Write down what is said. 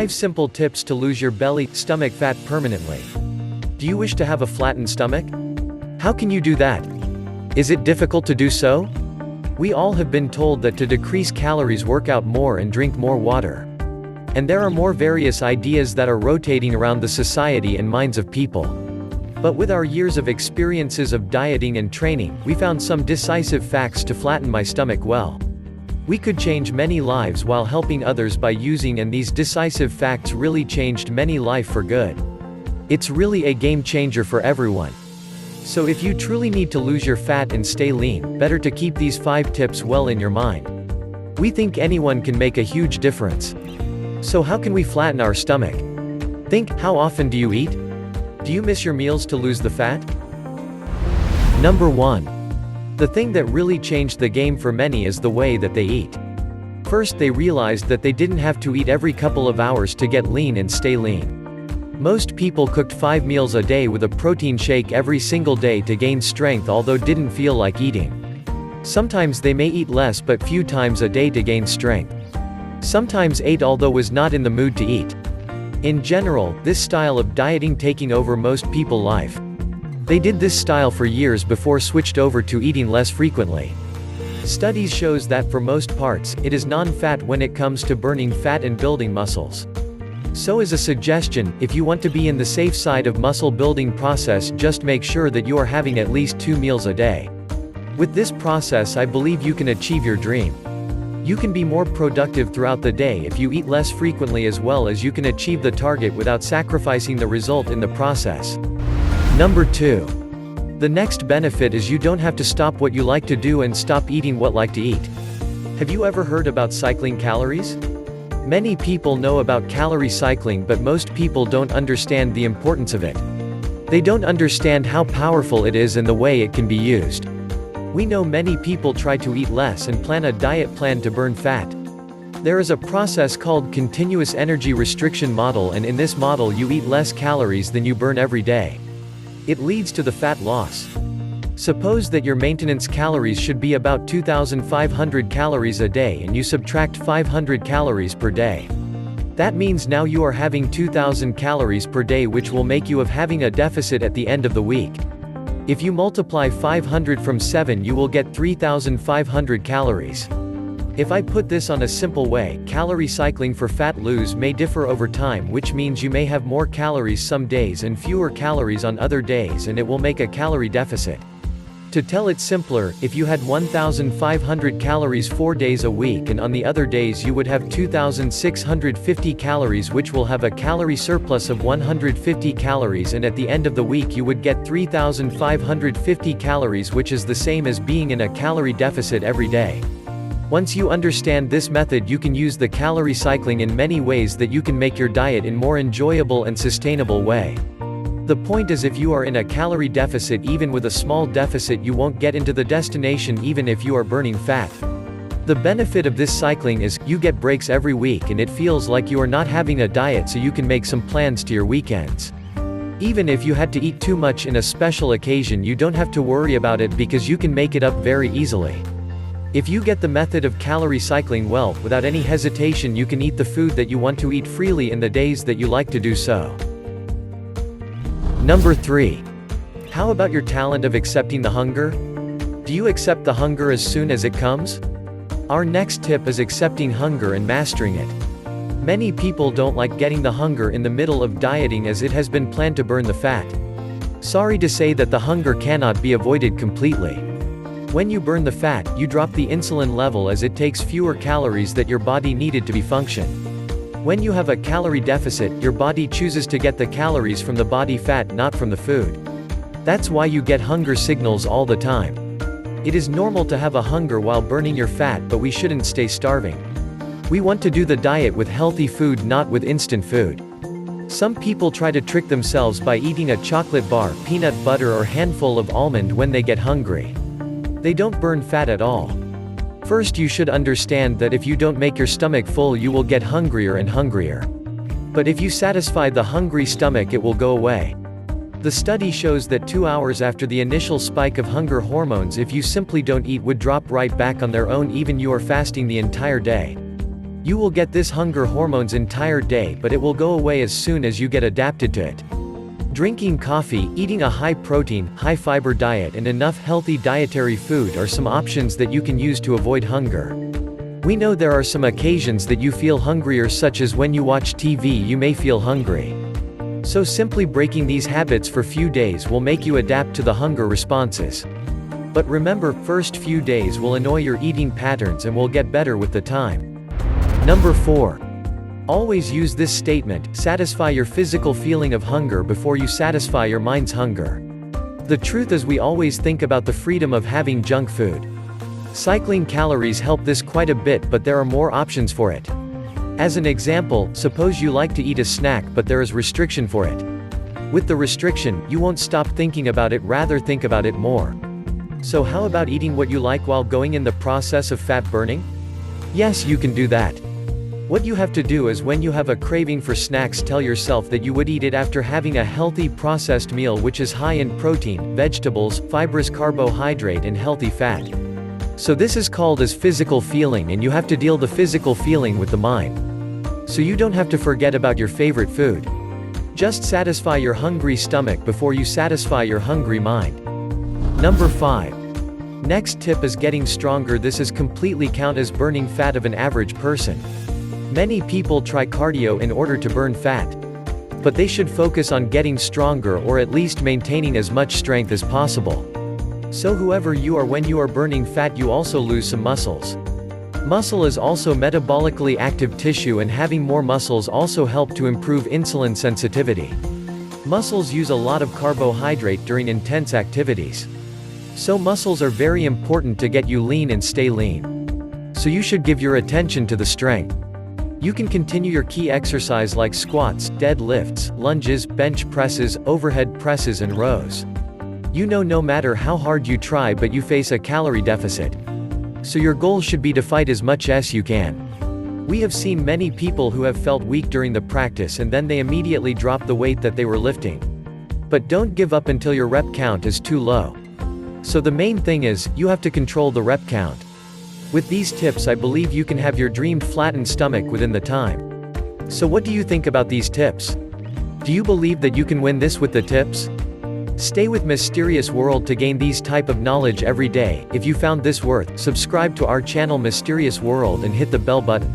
5 simple tips to lose your stomach fat permanently. Do you wish to have a flattened stomach? How can you do that? Is it difficult to do so? We all have been told that to decrease calories, work out more and drink more water. And there are more various ideas that are rotating around the society and minds of people. But with our years of experiences of dieting and training, we found some decisive facts to flatten my stomach well. We could change many lives while helping others by using, and these decisive facts really changed many lives for good. It's really a game changer for everyone. So if you truly need to lose your fat and stay lean, better to keep these 5 tips well in your mind. We think anyone can make a huge difference. So how can we flatten our stomach? Think, how often do you eat? Do you miss your meals to lose the fat? Number 1. The thing that really changed the game for many is the way that they eat. First, they realized that they didn't have to eat every couple of hours to get lean and stay lean. Most people cooked 5 meals a day with a protein shake every single day to gain strength, although didn't feel like eating. Sometimes they may eat less but few times a day to gain strength. Sometimes ate although was not in the mood to eat. In general, this style of dieting taking over most people's life. They did this style for years before switched over to eating less frequently. Studies shows that for most parts, it is non-fat when it comes to burning fat and building muscles. So as a suggestion, if you want to be in the safe side of muscle building process, just make sure that you are having at least 2 meals a day. With this process, I believe you can achieve your dream. You can be more productive throughout the day if you eat less frequently, as well as you can achieve the target without sacrificing the result in the process. Number 2. The next benefit is you don't have to stop what you like to do and stop eating what like to eat. Have you ever heard about cycling calories? Many people know about calorie cycling, but most people don't understand the importance of it. They don't understand how powerful it is and the way it can be used. We know many people try to eat less and plan a diet plan to burn fat. There is a process called continuous energy restriction model, and in this model you eat less calories than you burn every day. It leads to the fat loss. Suppose that your maintenance calories should be about 2,500 calories a day and you subtract 500 calories per day. That means now you are having 2,000 calories per day, which will make you of having a deficit at the end of the week. If you multiply 500 from 7, you will get 3,500 calories. If I put this on a simple way, calorie cycling for fat loss may differ over time, which means you may have more calories some days and fewer calories on other days, and it will make a calorie deficit. To tell it simpler, if you had 1,500 calories 4 days a week, and on the other days you would have 2,650 calories, which will have a calorie surplus of 150 calories, and at the end of the week you would get 3,550 calories, which is the same as being in a calorie deficit every day. Once you understand this method, you can use the calorie cycling in many ways that you can make your diet in more enjoyable and sustainable way. The point is, if you are in a calorie deficit, even with a small deficit, you won't get into the destination even if you are burning fat. The benefit of this cycling is, you get breaks every week and it feels like you are not having a diet, so you can make some plans to your weekends. Even if you had to eat too much in a special occasion, you don't have to worry about it because you can make it up very easily. If you get the method of calorie cycling well, without any hesitation you can eat the food that you want to eat freely in the days that you like to do so. Number 3. How about your talent of accepting the hunger? Do you accept the hunger as soon as it comes? Our next tip is accepting hunger and mastering it. Many people don't like getting the hunger in the middle of dieting, as it has been planned to burn the fat. Sorry to say that the hunger cannot be avoided completely. When you burn the fat, you drop the insulin level, as it takes fewer calories that your body needed to be function. When you have a calorie deficit, your body chooses to get the calories from the body fat, not from the food. That's why you get hunger signals all the time. It is normal to have a hunger while burning your fat, but we shouldn't stay starving. We want to do the diet with healthy food, not with instant food. Some people try to trick themselves by eating a chocolate bar, peanut butter or handful of almond when they get hungry. They don't burn fat at all. First, you should understand that if you don't make your stomach full, you will get hungrier and hungrier. But if you satisfy the hungry stomach, it will go away. The study shows that 2 hours after the initial spike of hunger hormones, if you simply don't eat, would drop right back on their own, even you are fasting the entire day. You will get this hunger hormone's entire day, but it will go away as soon as you get adapted to it. Drinking coffee, eating a high-protein, high-fiber diet and enough healthy dietary food are some options that you can use to avoid hunger. We know there are some occasions that you feel hungrier, such as when you watch TV you may feel hungry. So simply breaking these habits for few days will make you adapt to the hunger responses. But remember, first few days will annoy your eating patterns and will get better with the time. Number 4. Always use this statement: satisfy your physical feeling of hunger before you satisfy your mind's hunger. The truth is, we always think about the freedom of having junk food. Cycling calories help this quite a bit, but there are more options for it. As an example, suppose you like to eat a snack but there is restriction for it. With the restriction, you won't stop thinking about it, rather think about it more. So how about eating what you like while going in the process of fat burning? Yes, you can do that. What you have to do is, when you have a craving for snacks, tell yourself that you would eat it after having a healthy processed meal which is high in protein, vegetables, fibrous carbohydrate and healthy fat. So this is called as physical feeling, and you have to deal the physical feeling with the mind. So you don't have to forget about your favorite food. Just satisfy your hungry stomach before you satisfy your hungry mind. Number 5. Next tip is getting stronger. This is completely count as burning fat of an average person. Many people try cardio in order to burn fat. But they should focus on getting stronger, or at least maintaining as much strength as possible. So whoever you are, when you are burning fat you also lose some muscles. Muscle is also metabolically active tissue, and having more muscles also help to improve insulin sensitivity. Muscles use a lot of carbohydrate during intense activities. So muscles are very important to get you lean and stay lean. So you should give your attention to the strength. You can continue your key exercise like squats, deadlifts, lunges, bench presses, overhead presses and rows. You know, no matter how hard you try, but you face a calorie deficit. So your goal should be to fight as much as you can. We have seen many people who have felt weak during the practice and then they immediately drop the weight that they were lifting. But don't give up until your rep count is too low. So the main thing is, you have to control the rep count. With these tips I believe you can have your dreamed flattened stomach within the time. So what do you think about these tips? Do you believe that you can win this with the tips? Stay with Mysterious World to gain these type of knowledge every day. If you found this worth, subscribe to our channel Mysterious World and hit the bell button.